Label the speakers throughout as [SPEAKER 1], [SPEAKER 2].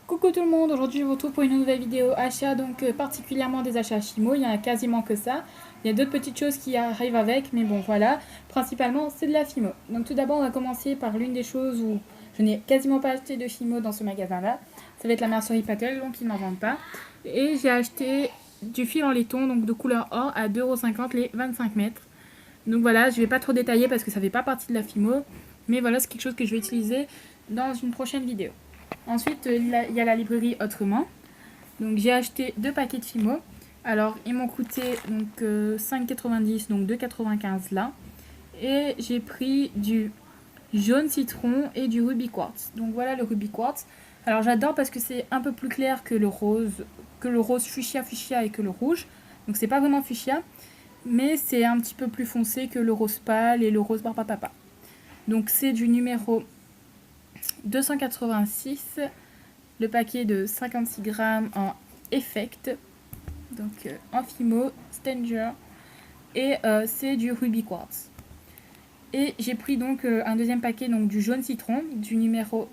[SPEAKER 1] Coucou tout le monde, aujourd'hui je vous retrouve pour une nouvelle vidéo achat, donc particulièrement des achats Fimo, il y en a quasiment que ça. Il y a d'autres petites choses qui arrivent avec, mais bon voilà, principalement c'est de la Fimo. Donc tout d'abord on va commencer par l'une des choses où je n'ai quasiment pas acheté de Fimo dans ce magasin là. Ça va être la mercerie Patel, donc ils n'en vendent pas. Et j'ai acheté du fil en laiton, donc de couleur or à 2,50 € les 25 mètres. Donc voilà, je ne vais pas trop détailler parce que ça ne fait pas partie de la Fimo, mais voilà c'est quelque chose que je vais utiliser dans une prochaine vidéo. Ensuite, il y a la librairie Autrement. Donc j'ai acheté 2 paquets de Fimo. Alors ils m'ont coûté donc 5,90 €, donc 2,95 € là. Et j'ai pris du jaune citron et du ruby quartz. Donc voilà le ruby quartz. Alors j'adore parce que c'est un peu plus clair que le rose fuchsia et que le rouge. Donc c'est pas vraiment fuchsia, mais c'est un petit peu plus foncé que le rose pâle et le rose barba papa. Donc c'est du numéro 286, le paquet de 56 grammes en Effect, donc en Fimo, Stanger, et c'est du Ruby Quartz. Et j'ai pris donc un deuxième paquet donc, du jaune citron, du numéro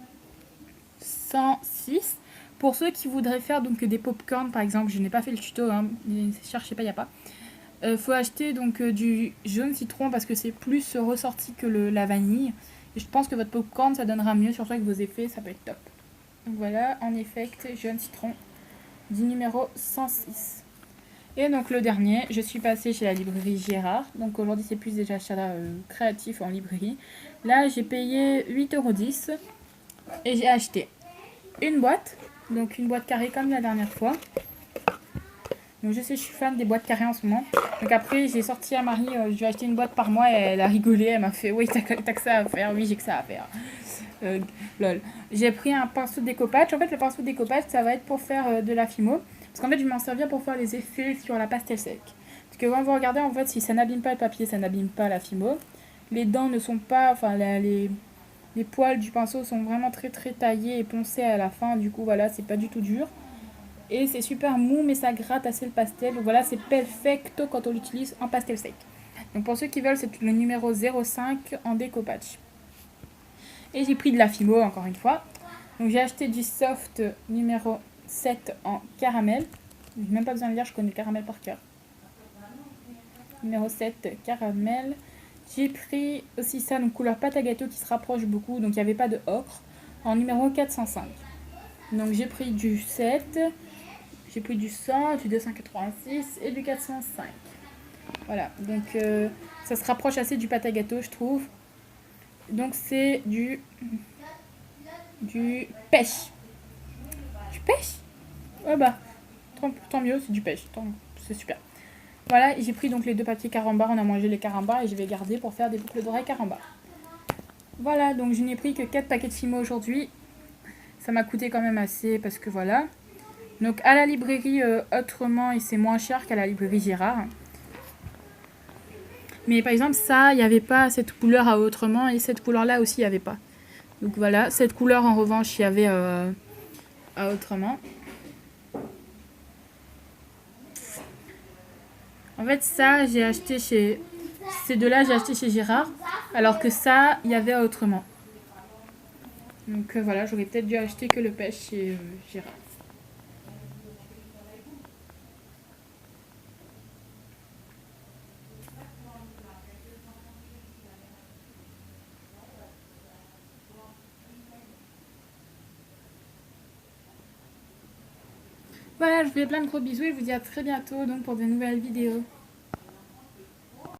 [SPEAKER 1] 106. Pour ceux qui voudraient faire donc des popcorn par exemple, je n'ai pas fait le tuto, hein, ne cherchez pas, il n'y a pas. Faut acheter donc du jaune citron parce que c'est plus ressorti que la vanille. Et je pense que votre popcorn ça donnera mieux, surtout avec vos effets, ça peut être top. Donc voilà, en Effect, jaune citron, du numéro 106. Et donc le dernier, je suis passée chez la librairie Gérard. Donc aujourd'hui c'est plus des achats créatifs en librairie. Là j'ai payé 8,10 € et j'ai acheté une boîte. Donc une boîte carrée comme la dernière fois. Donc je sais, je suis fan des boîtes carrées en ce moment. Donc après j'ai sorti à Marie, je lui ai acheté une boîte par mois et elle a rigolé. Elle m'a fait oui t'as que ça à faire, oui j'ai que ça à faire. Lol. J'ai pris un pinceau de découpage. En fait, le pinceau de découpage, ça va être pour faire de la Fimo. Parce qu'en fait, je vais m'en servir pour faire les effets sur la pastel sec. Parce que quand vous regardez, en fait, si ça n'abîme pas le papier, ça n'abîme pas la Fimo. Les dents ne sont pas... Enfin, les poils du pinceau sont vraiment très très taillés et poncés à la fin. Du coup, voilà, c'est pas du tout dur. Et c'est super mou, mais ça gratte assez le pastel. Donc voilà, c'est perfecto quand on l'utilise en pastel sec. Donc pour ceux qui veulent, c'est le numéro 05 en découpage. Et j'ai pris de la Fimo encore une fois. Donc j'ai acheté du soft numéro 7 en caramel. Même pas besoin de lire, je connais le caramel par cœur. Numéro 7 caramel. J'ai pris aussi ça, donc couleur pâte à gâteau qui se rapproche beaucoup. Donc il n'y avait pas de ocre. En numéro 405. Donc j'ai pris du 7. J'ai pris du 100, du 286 et du 405. Voilà, donc ça se rapproche assez du pâte à gâteau, je trouve. Donc c'est du pêche. Du pêche? Ouais bah, tant mieux, c'est du pêche, c'est super. Voilà, j'ai pris donc les 2 papiers carambar, on a mangé les carambars et je vais garder pour faire des boucles d'oreilles carambar. Voilà, donc je n'ai pris que 4 paquets de Fimo aujourd'hui. Ça m'a coûté quand même assez parce que voilà. Donc à la librairie Autrement, et c'est moins cher qu'à la librairie Gérard. Mais par exemple ça, il n'y avait pas cette couleur à Autrement et cette couleur là aussi il n'y avait pas. Donc voilà, cette couleur en revanche il y avait à Autrement. En fait ça j'ai acheté chez... Ces deux-là j'ai acheté chez Gérard. Alors que ça il y avait à Autrement. Donc voilà, j'aurais peut-être dû acheter que le pêche chez Gérard. Voilà, je vous fais plein de gros bisous et je vous dis à très bientôt donc pour de nouvelles vidéos.